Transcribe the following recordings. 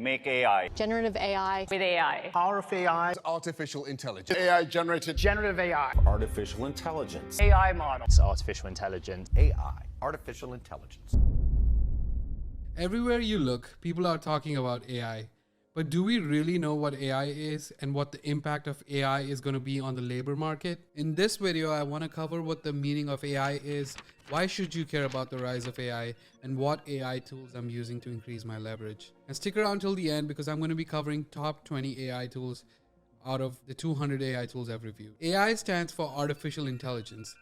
Make AI. Generative AI. With AI. Power of AI. Artificial intelligence. AI generated. Generative AI. Artificial intelligence. AI model. It's artificial intelligence. AI. Artificial intelligence. Everywhere you look, people are talking about AI. But do we really know what AI is and what the impact of AI is going to be on the labor market? In this video, I want to cover what the meaning of AI is, why should you care about the rise of AI, and what AI tools I'm using to increase my leverage. And stick around till the end because I'm going to be covering top 20 AI tools out of the 200 AI tools I've reviewed. AI stands for artificial intelligence.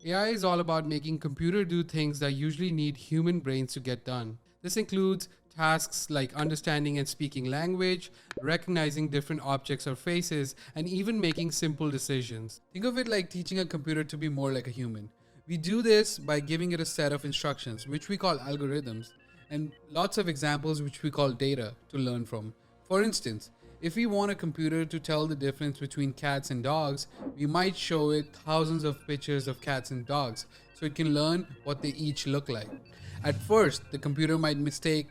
AI is all about making computer do things that usually need human brains to get done. This includes tasks like understanding and speaking language, recognizing different objects or faces, and even making simple decisions. Think of it like teaching a computer to be more like a human. We do this by giving it a set of instructions, which we call algorithms, and lots of examples which we call data to learn from. For instance, if we want a computer to tell the difference between cats and dogs, we might show it thousands of pictures of cats and dogs so it can learn what they each look like. At first, the computer might mistake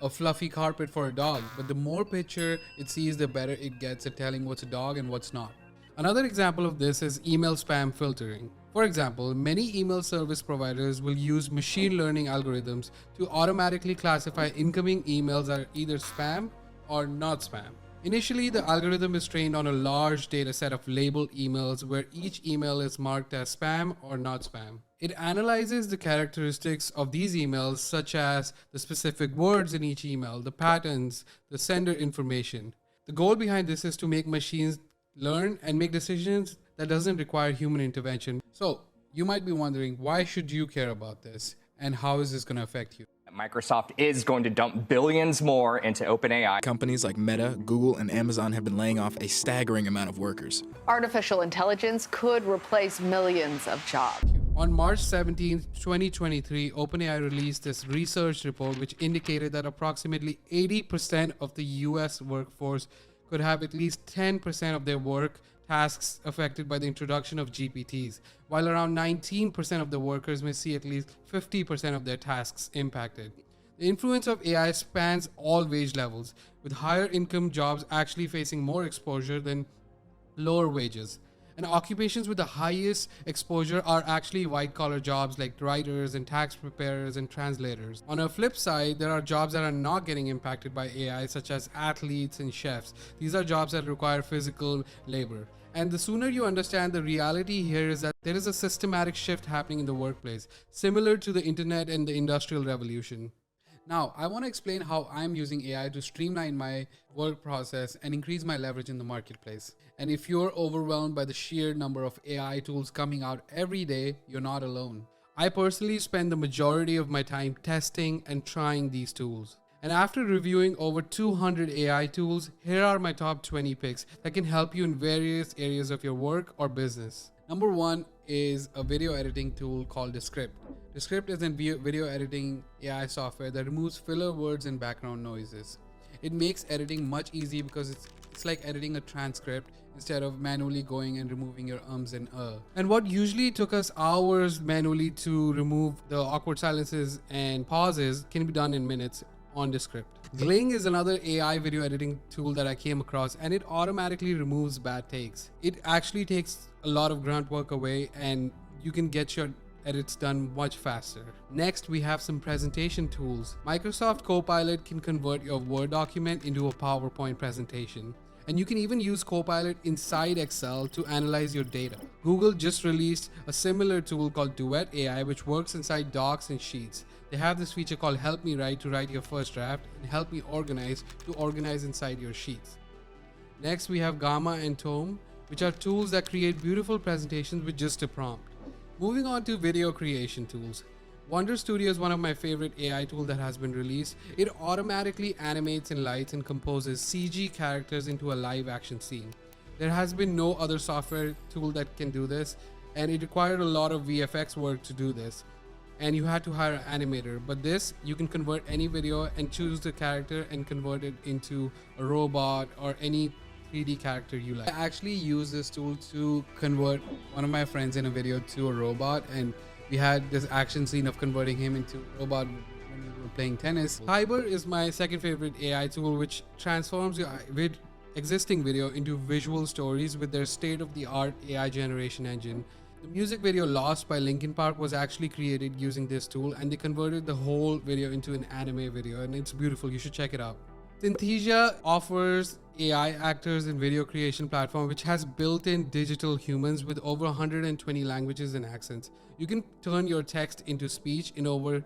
a fluffy carpet for a dog, but the more picture it sees, the better it gets at telling what's a dog and what's not. Another example of this is email spam filtering. For example, many email service providers will use machine learning algorithms to automatically classify incoming emails as either spam or not spam. Initially, the algorithm is trained on a large data set of labeled emails where each email is marked as spam or not spam. It analyzes the characteristics of these emails, such as the specific words in each email, the patterns, the sender information. The goal behind this is to make machines learn and make decisions that doesn't require human intervention. So you might be wondering, why should you care about this and how is this going to affect you? Microsoft is going to dump billions more into OpenAI. Companies like Meta, Google, and Amazon have been laying off a staggering amount of workers. Artificial intelligence could replace millions of jobs. On March 17, 2023, OpenAI released this research report which indicated that approximately 80% of the US workforce could have at least 10% of their work tasks affected by the introduction of GPTs, while around 19% of the workers may see at least 50% of their tasks impacted. The influence of AI spans all wage levels, with higher income jobs actually facing more exposure than lower wages. And occupations with the highest exposure are actually white-collar jobs like writers and tax preparers and translators. On a flip side, there are jobs that are not getting impacted by AI, such as athletes and chefs. These are jobs that require physical labor. And the sooner you understand the reality here is that there is a systematic shift happening in the workplace, similar to the internet and the industrial revolution. Now, I want to explain how I'm using AI to streamline my work process and increase my leverage in the marketplace. And if you're overwhelmed by the sheer number of AI tools coming out every day, you're not alone. I personally spend the majority of my time testing and trying these tools. And after reviewing over 200 AI tools, here are my top 20 picks that can help you in various areas of your work or business. Number one is a video editing tool called Descript. Descript is a video editing AI software that removes filler words and background noises. It makes editing much easier because it's like editing a transcript instead of manually going and removing your ums and And what usually took us hours manually to remove the awkward silences and pauses can be done in minutes on Descript. Gling is another AI video editing tool that I came across, and it automatically removes bad takes. It actually takes a lot of grunt work away and you can get your edits done much faster. Next, we have some presentation tools. Microsoft Copilot can convert your Word document into a PowerPoint presentation. And you can even use Copilot inside Excel to analyze your data. Google just released a similar tool called Duet AI, which works inside docs and sheets. They have this feature called Help Me Write to write your first draft and Help Me Organize to organize inside your sheets. Next, we have Gamma and Tome, which are tools that create beautiful presentations with just a prompt. Moving on to video creation tools. Wonder Studio is one of my favorite AI tools that has been released. It automatically animates and lights and composes CG characters into a live action scene. There has been no other software tool that can do this, and it required a lot of VFX work to do this. And you had to hire an animator, but this, you can convert any video and choose the character and convert it into a robot or any 3D character you like. I actually use this tool to convert one of my friends in a video to a robot, and we had this action scene of converting him into a robot when we were playing tennis. Fiber is my second favorite AI tool, which transforms your existing video into visual stories with their state-of-the-art AI generation engine. The music video Lost by Linkin Park was actually created using this tool, and they converted the whole video into an anime video, and it's beautiful. You should check it out. Synthesia offers AI actors and video creation platform which has built-in digital humans with over 120 languages and accents. You can turn your text into speech in over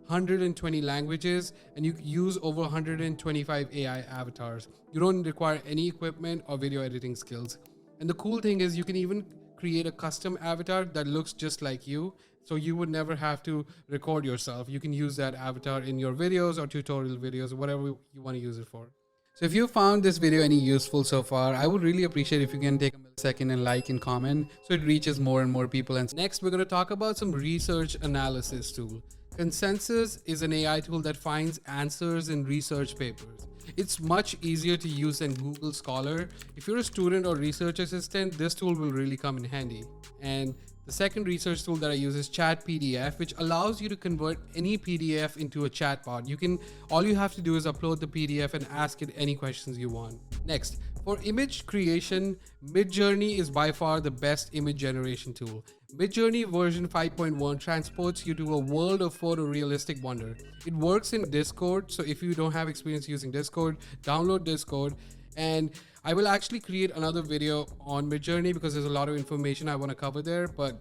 120 languages, and you use over 125 AI avatars. You don't require any equipment or video editing skills. And the cool thing is you can even create a custom avatar that looks just like you, so you would never have to record yourself. You can use that avatar in your videos or tutorial videos or whatever you want to use it for. So if you found this video any useful so far, I would really appreciate if you can take a millisecond and like and comment so it reaches more and more people. And next, we're going to talk about some research analysis tool. Consensus is an AI tool that finds answers in research papers. It's much easier to use than Google Scholar. If you're a student or research assistant, this tool will really come in handy. And the second research tool that I use is ChatPDF, which allows you to convert any PDF into a chatbot. All you have to do is upload the PDF and ask it any questions you want. Next, for image creation, Midjourney is by far the best image generation tool. Midjourney version 5.1 transports you to a world of photorealistic wonder. It works in Discord, so if you don't have experience using Discord, download Discord. And I will actually create another video on Midjourney because there's a lot of information I want to cover there. But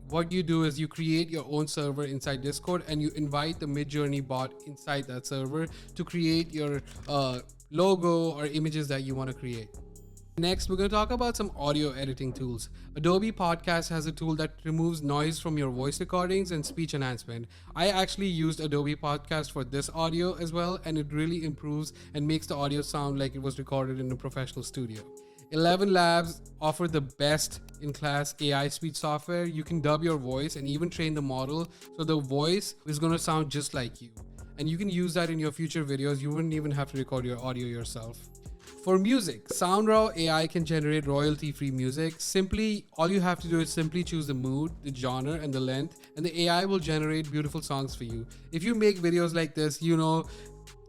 what you do is you create your own server inside Discord and you invite the Midjourney bot inside that server to create your logo or images that you want to create. Next, we're going to talk about some audio editing tools. Adobe Podcast has a tool that removes noise from your voice recordings and speech enhancement. I actually used Adobe Podcast for this audio as well, and it really improves and makes the audio sound like it was recorded in a professional studio. 11 Labs offer the best in class AI speech software. You can dub your voice and even train the model so the voice is going to sound just like you. And you can use that in your future videos. You wouldn't even have to record your audio yourself. For music, SoundRaw AI can generate royalty-free music. All you have to do is simply choose the mood, the genre, and the length, and the AI will generate beautiful songs for you. If you make videos like this, you know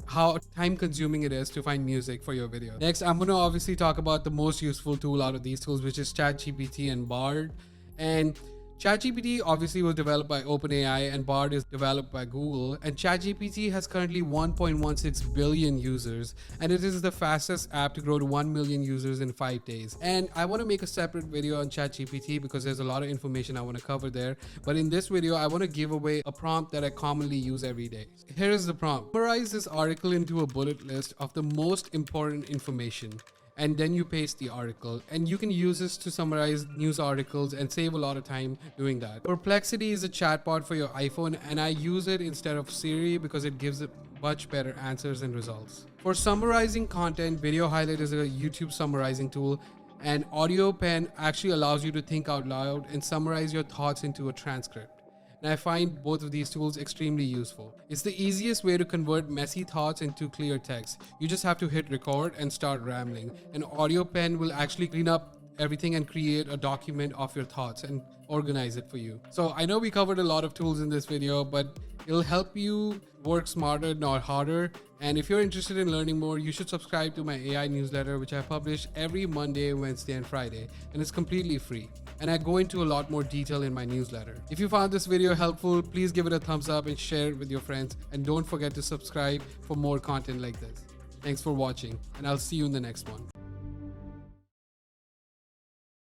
how time-consuming it is to find music for your video. Next, I'm going to obviously talk about the most useful tool out of these tools, which is ChatGPT and Bard. And ChatGPT obviously was developed by OpenAI and Bard is developed by Google, and ChatGPT has currently 1.16 billion users, and it is the fastest app to grow to 1 million users in 5 days. And I want to make a separate video on ChatGPT because there's a lot of information I want to cover there, but in this video I want to give away a prompt that I commonly use every day. Here is the prompt. Summarize this article into a bullet list of the most important information. And then you paste the article, and you can use this to summarize news articles and save a lot of time doing that. Perplexity is a chatbot for your iPhone, and I use it instead of Siri because it gives it much better answers and results. For summarizing content, Video Highlight is a YouTube summarizing tool, and Audio Pen actually allows you to think out loud and summarize your thoughts into a transcript. And I find both of these tools extremely useful. It's the easiest way to convert messy thoughts into clear text. You just have to hit record and start rambling. An Audio Pen will actually clean up everything and create a document of your thoughts and organize it for you. So I know we covered a lot of tools in this video, but it'll help you work smarter, not harder. And if you're interested in learning more, you should subscribe to my AI newsletter, which I publish every Monday, Wednesday, and Friday. And it's completely free. And I go into a lot more detail in my newsletter. If you found this video helpful, please give it a thumbs up and share it with your friends. And don't forget to subscribe for more content like this. Thanks for watching, and I'll see you in the next one.